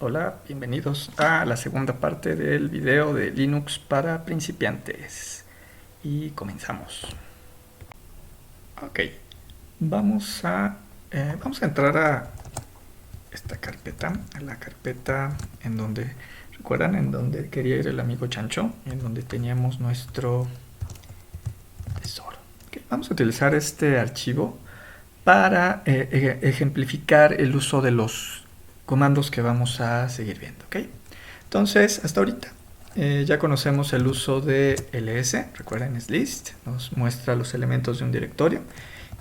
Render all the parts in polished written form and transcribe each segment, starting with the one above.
Hola, bienvenidos a la segunda parte del video de Linux para principiantes. Y comenzamos. Ok, vamos a, vamos a entrar a esta carpeta, a la carpeta en donde, ¿recuerdan? En donde quería ir el amigo Chancho, en donde teníamos nuestro tesoro. Okay, vamos a utilizar este archivo para ejemplificar el uso de los comandos que vamos a seguir viendo. ¿Okay? Entonces, hasta ahorita ya conocemos el uso de ls, recuerden es list, nos muestra los elementos de un directorio.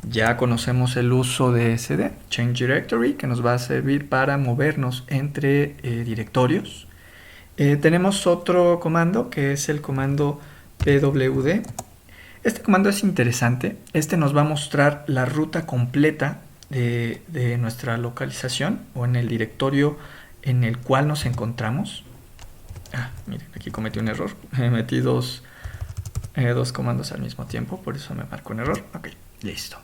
Ya conocemos el uso de sd, change directory, que nos va a servir para movernos entre directorios. Tenemos otro comando que es el comando pwd. Este comando es interesante. Este nos va a mostrar la ruta completa de nuestra localización o en el directorio en el cual nos encontramos. Miren, aquí cometí un error. Metí dos comandos al mismo tiempo, por eso me marcó un error. Ok, listo.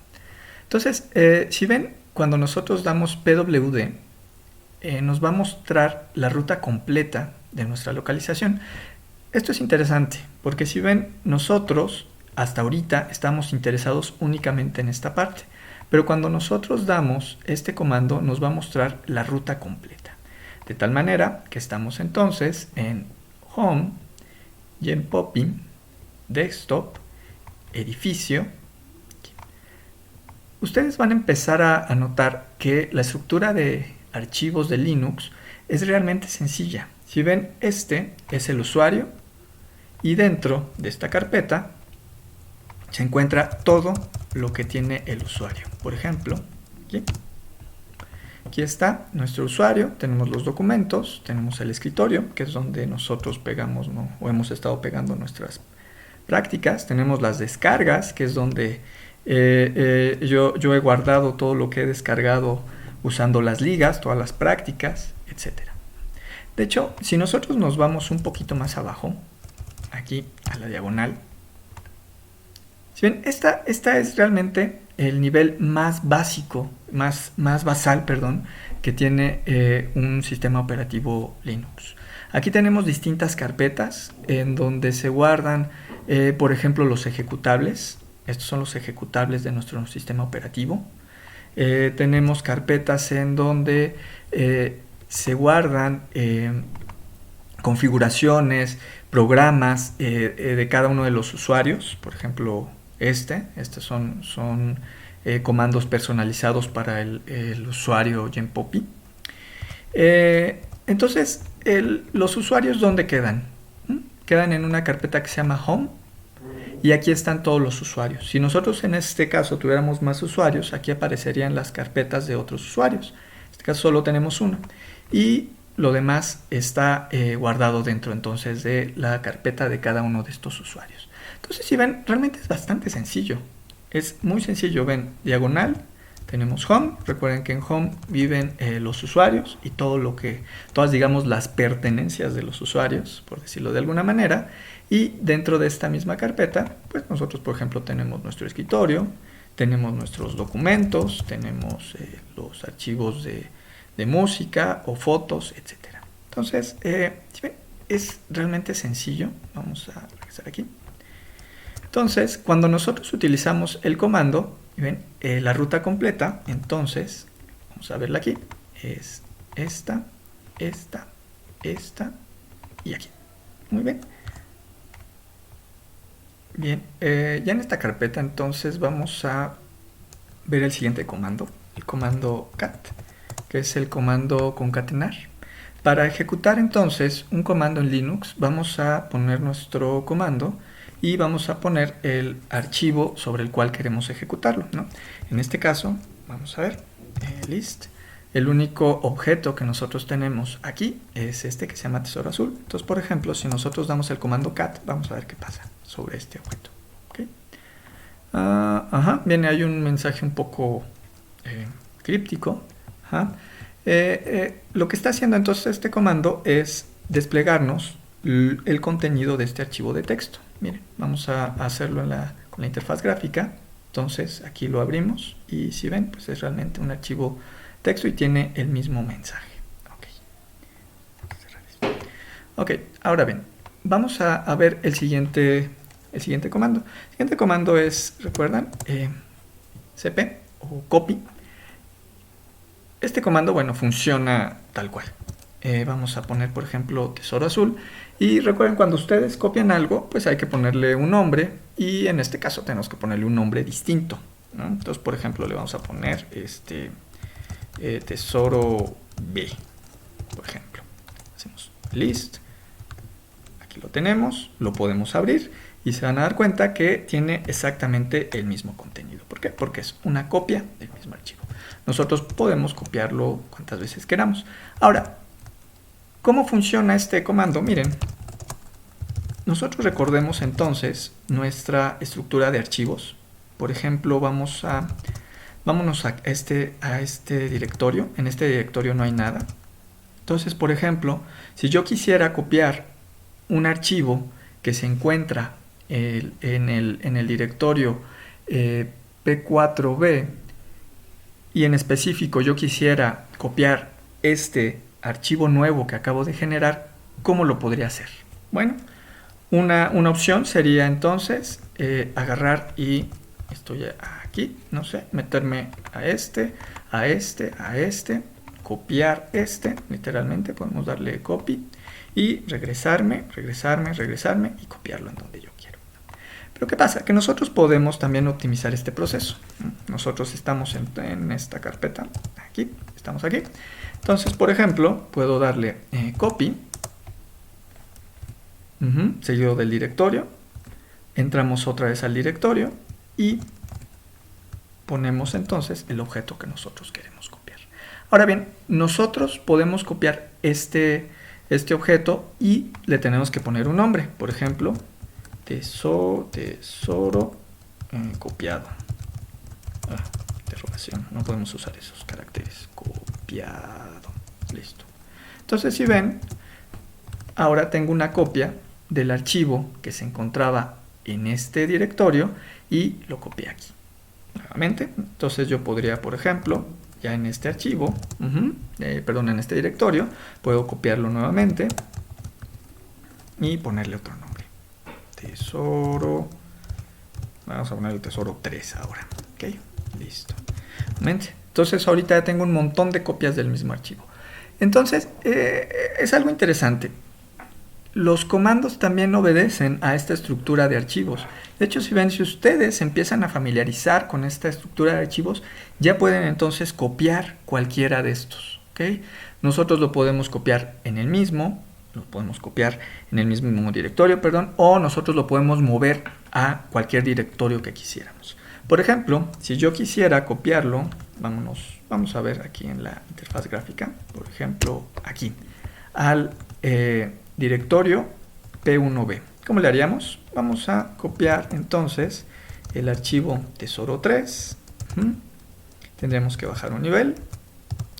Entonces, si ven, cuando nosotros damos pwd, nos va a mostrar la ruta completa de nuestra localización. Esto es interesante, porque si ven, nosotros hasta ahorita estamos interesados únicamente en esta parte, pero cuando nosotros damos este comando nos va a mostrar la ruta completa, de tal manera que estamos entonces en Home, Genpoppy, Desktop, Edificio. Ustedes van a empezar a notar que la estructura de archivos de Linux es realmente sencilla. Si ven, este es el usuario y dentro de esta carpeta se encuentra todo lo que tiene el usuario. Por ejemplo, aquí está nuestro usuario, tenemos los documentos, tenemos el escritorio, que es donde nosotros pegamos, ¿no? O hemos estado pegando nuestras prácticas, tenemos las descargas, que es donde yo he guardado todo lo que he descargado usando las ligas, todas las prácticas, etc. De hecho, si nosotros nos vamos un poquito más abajo, aquí a la diagonal, si ven, esta es realmente el nivel más básico, más basal, perdón, que tiene un sistema operativo Linux. Aquí tenemos distintas carpetas en donde se guardan, por ejemplo, los ejecutables. Estos son los ejecutables de nuestro sistema operativo. Tenemos carpetas en donde se guardan configuraciones, programas de cada uno de los usuarios. Por ejemplo, estos son comandos personalizados para el usuario Genpoppy. Entonces, los usuarios, ¿dónde quedan? Quedan en una carpeta que se llama Home y aquí están todos los usuarios. Si nosotros en este caso tuviéramos más usuarios, aquí aparecerían las carpetas de otros usuarios. En este caso solo tenemos uno y lo demás está guardado dentro entonces de la carpeta de cada uno de estos usuarios. Entonces, si ven, realmente es bastante sencillo. Es muy sencillo, ven, diagonal, tenemos Home. Recuerden que en Home viven los usuarios y todas digamos las pertenencias de los usuarios, por decirlo de alguna manera. Y dentro de esta misma carpeta, pues nosotros, por ejemplo, tenemos nuestro escritorio, tenemos nuestros documentos, tenemos los archivos de música o fotos, etcétera. Entonces, ¿sí ven? Es realmente sencillo. Vamos a regresar aquí. Entonces, cuando nosotros utilizamos el comando, ¿ven? La ruta completa, entonces, vamos a verla aquí, es esta y aquí. Muy bien. Bien, ya en esta carpeta entonces vamos a ver el siguiente comando, el comando cat, que es el comando concatenar. Para ejecutar entonces un comando en Linux vamos a poner nuestro comando y vamos a poner el archivo sobre el cual queremos ejecutarlo, ¿no? En este caso, vamos a ver, list. El único objeto que nosotros tenemos aquí es este que se llama tesoro azul. Entonces, por ejemplo, si nosotros damos el comando cat, vamos a ver qué pasa sobre este objeto. ¿Okay? Bien, hay un mensaje un poco críptico. Lo que está haciendo entonces este comando es desplegarnos el contenido de este archivo de texto. Miren, vamos a hacerlo con la interfaz gráfica. Entonces aquí lo abrimos y si ven, pues es realmente un archivo texto y tiene el mismo mensaje. Okay. Ok, ahora bien, vamos a ver el siguiente comando. El siguiente comando es, ¿recuerdan? cp o copy. Este comando, bueno, funciona tal cual. Vamos a poner, por ejemplo, tesoro azul. Y recuerden, cuando ustedes copian algo, pues hay que ponerle un nombre. Y en este caso tenemos que ponerle un nombre distinto, ¿no? Entonces, por ejemplo, le vamos a poner tesoro B, por ejemplo. Hacemos list. Aquí lo tenemos, lo podemos abrir. Y se van a dar cuenta que tiene exactamente el mismo contenido. ¿Por qué? Porque es una copia del mismo archivo. Nosotros podemos copiarlo cuantas veces queramos. Ahora, ¿cómo funciona este comando? Miren, nosotros recordemos entonces nuestra estructura de archivos. Por ejemplo, vámonos a este directorio. En este directorio no hay nada. Entonces, por ejemplo, si yo quisiera copiar un archivo que se encuentra en el directorio P4B, y en específico yo quisiera copiar este archivo nuevo que acabo de generar, ¿cómo lo podría hacer? Bueno, una opción sería entonces agarrar y estoy aquí, no sé, meterme a este, copiar literalmente podemos darle copy y regresarme y copiarlo en donde yo quiero. Pero ¿qué pasa? Que nosotros podemos también optimizar este proceso. Nosotros estamos en esta carpeta, aquí, estamos aquí. Entonces, por ejemplo, puedo darle copy, seguido del directorio. Entramos otra vez al directorio y ponemos entonces el objeto que nosotros queremos copiar. Ahora bien, nosotros podemos copiar este objeto y le tenemos que poner un nombre. Por ejemplo, tesoro copiado. Interrogación. No podemos usar esos caracteres. Copiado. Listo. Entonces, si ven, ahora tengo una copia del archivo que se encontraba en este directorio y lo copié aquí. Nuevamente. Entonces, yo podría, por ejemplo, ya en este archivo, en este directorio, puedo copiarlo nuevamente y ponerle otro nombre. Tesoro, vamos a poner el tesoro 3 ahora, ok, listo. Entonces ahorita ya tengo un montón de copias del mismo archivo. Entonces es algo interesante. Los comandos también obedecen a esta estructura de archivos. De hecho, si ven, si ustedes empiezan a familiarizar con esta estructura de archivos, ya pueden entonces copiar cualquiera de estos, ¿ok? Nosotros lo podemos copiar en el mismo, lo podemos copiar en el mismo directorio, o nosotros lo podemos mover a cualquier directorio que quisiéramos. Por ejemplo, si yo quisiera copiarlo, vamos a ver aquí en la interfaz gráfica, por ejemplo, aquí, al directorio P1B. ¿Cómo le haríamos? Vamos a copiar entonces el archivo tesoro 3. Tendríamos que bajar un nivel.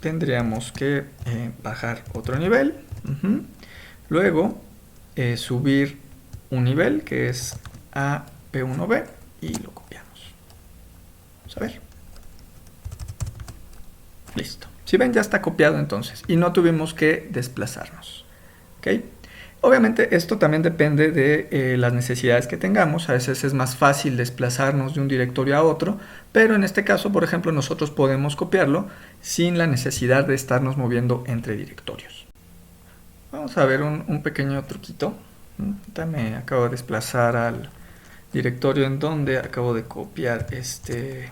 Tendríamos que bajar otro nivel. Luego subir un nivel que es a P1B y lo copiamos. Vamos a ver. Listo. Si ven, ya está copiado entonces y no tuvimos que desplazarnos. ¿Ok? Obviamente esto también depende de las necesidades que tengamos. A veces es más fácil desplazarnos de un directorio a otro, pero en este caso, por ejemplo, nosotros podemos copiarlo sin la necesidad de estarnos moviendo entre directorios. Vamos a ver un pequeño truquito. Ahorita me acabo de desplazar al directorio en donde acabo de copiar este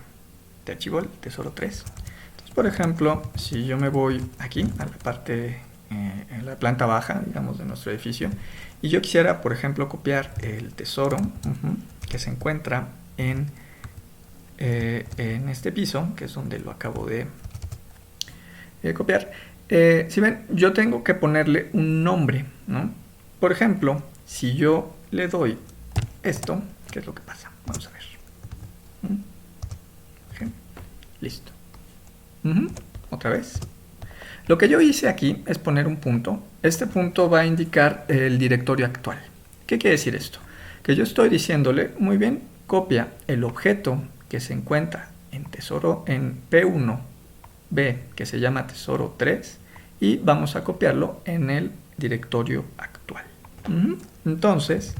archivo, el tesoro 3. Entonces, por ejemplo, si yo me voy aquí a la parte, en la planta baja, digamos, de nuestro edificio, y yo quisiera, por ejemplo, copiar el tesoro que se encuentra en este piso, que es donde lo acabo de copiar. Si ven, yo tengo que ponerle un nombre, ¿no? Por ejemplo, si yo le doy esto, ¿qué es lo que pasa? Vamos a ver. Okay. Listo. Otra vez. Lo que yo hice aquí es poner un punto. Este punto va a indicar el directorio actual. ¿Qué quiere decir esto? Que yo estoy diciéndole, muy bien, copia el objeto que se encuentra en P1B, que se llama tesoro 3, y vamos a copiarlo en el directorio actual. Entonces,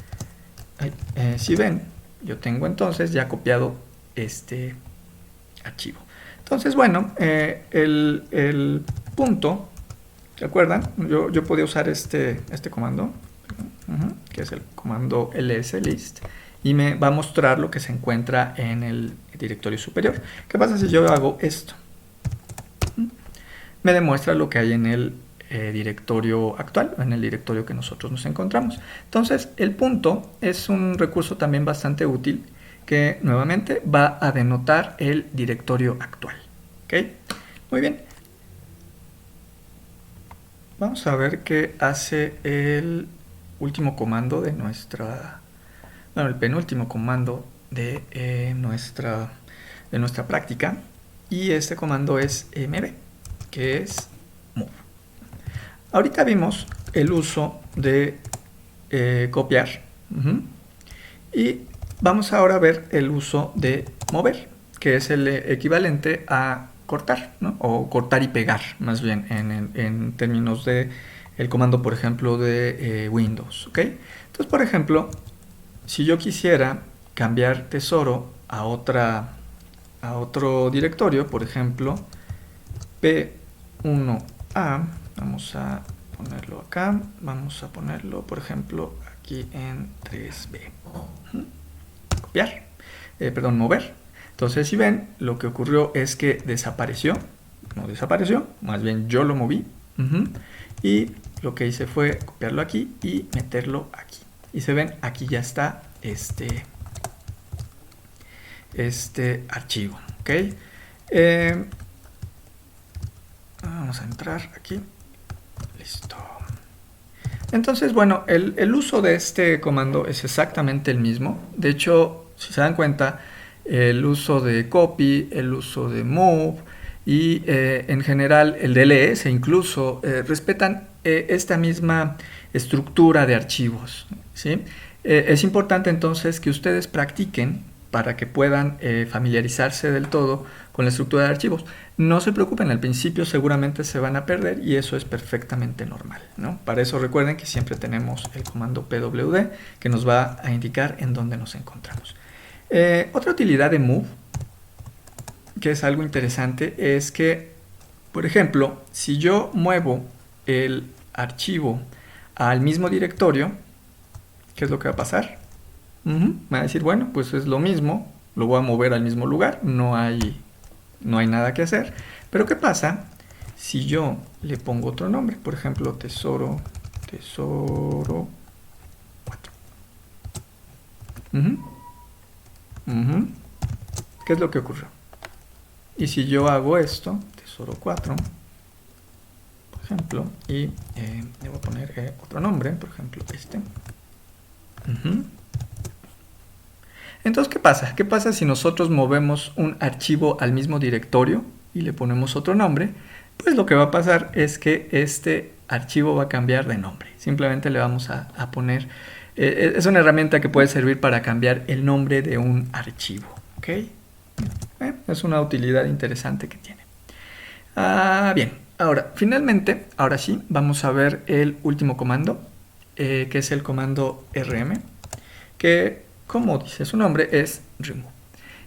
si ven, yo tengo entonces ya copiado este archivo. Entonces, bueno, el punto, ¿se acuerdan? Yo podía usar este comando, que es el comando lslist, y me va a mostrar lo que se encuentra en el directorio superior. ¿Qué pasa si yo hago esto? Me demuestra lo que hay en el directorio actual, en el directorio que nosotros nos encontramos. Entonces, el punto es un recurso también bastante útil que nuevamente va a denotar el directorio actual. ¿Ok? Muy bien. Vamos a ver qué hace el último comando de nuestra... Bueno, el penúltimo comando de nuestra práctica. Y este comando es mv, que es move. Ahorita vimos el uso de copiar. Y vamos ahora a ver el uso de mover, que es el equivalente a cortar, ¿no? O cortar y pegar, más bien, en términos de el comando, por ejemplo, de Windows. ¿Ok? Entonces, por ejemplo, si yo quisiera cambiar tesoro a otro directorio, por ejemplo, P1A, vamos a ponerlo acá, vamos a ponerlo, por ejemplo, aquí en 3B. Copiar, mover. Entonces, si ven, lo que ocurrió es que desapareció, no desapareció, más bien yo lo moví, y lo que hice fue copiarlo aquí y meterlo aquí. Y se ven, aquí ya está este archivo. ¿Ok? Vamos a entrar aquí. Listo. Entonces, bueno, el uso de este comando es exactamente el mismo. De hecho, si se dan cuenta, el uso de copy, el uso de move y en general el de ls incluso respetan esta misma estructura de archivos, ¿sí? Es importante entonces que ustedes practiquen para que puedan familiarizarse del todo con la estructura de archivos. No se preocupen, al principio seguramente se van a perder y eso es perfectamente normal, ¿no? Para eso recuerden que siempre tenemos el comando pwd que nos va a indicar en dónde nos encontramos. Otra utilidad de move, que es algo interesante, es que, por ejemplo, si yo muevo el archivo al mismo directorio, ¿qué es lo que va a pasar? Me va a decir, bueno, pues es lo mismo, lo voy a mover al mismo lugar, no hay nada que hacer. Pero ¿qué pasa si yo le pongo otro nombre? Por ejemplo, tesoro 4. ¿Qué es lo que ocurrió? Y si yo hago esto, tesoro 4, por ejemplo, y le voy a poner otro nombre, por ejemplo, este. Entonces, ¿qué pasa? ¿Qué pasa si nosotros movemos un archivo al mismo directorio y le ponemos otro nombre? Pues lo que va a pasar es que este archivo va a cambiar de nombre. Simplemente le vamos a poner... es una herramienta que puede servir para cambiar el nombre de un archivo. ¿Ok? Es una utilidad interesante que tiene. Bien, finalmente, ahora sí, vamos a ver el último comando, que es el comando rm, que, como dice su nombre, es remove.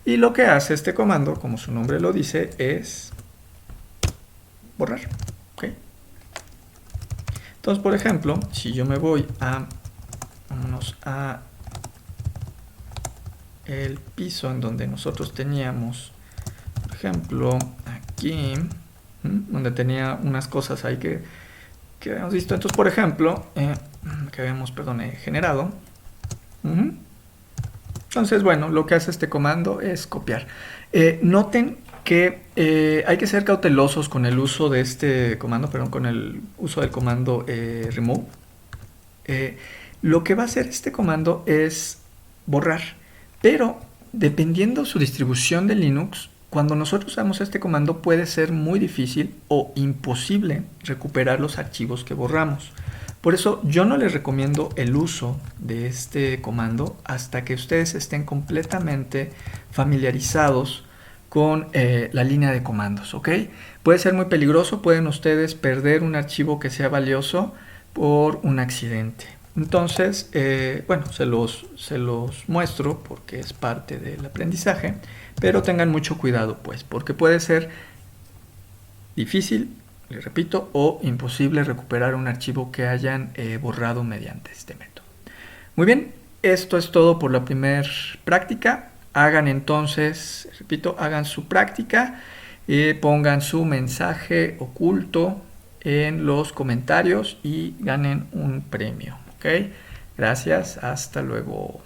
Y lo que hace este comando, como su nombre lo dice, es borrar. ¿Okay? Entonces, por ejemplo, si yo me voy vámonos a el piso en donde nosotros teníamos, por ejemplo, aquí, donde tenía unas cosas ahí que habíamos visto. Entonces, por ejemplo, que habíamos, generado. Entonces, bueno, lo que hace este comando es copiar. Noten que hay que ser cautelosos con el uso de este comando, con el uso del comando remove. Lo que va a hacer este comando es borrar, pero dependiendo su distribución de Linux, cuando nosotros usamos este comando puede ser muy difícil o imposible recuperar los archivos que borramos. Por eso yo no les recomiendo el uso de este comando hasta que ustedes estén completamente familiarizados con la línea de comandos, ¿ok? Puede ser muy peligroso, pueden ustedes perder un archivo que sea valioso por un accidente, Entonces, bueno, se los muestro porque es parte del aprendizaje, pero tengan mucho cuidado, pues, porque puede ser difícil, les repito, o imposible recuperar un archivo que hayan borrado mediante este método. Muy bien, esto es todo por la primera práctica. Hagan entonces, repito, hagan su práctica, pongan su mensaje oculto en los comentarios y ganen un premio. ¿Ok? Gracias, hasta luego.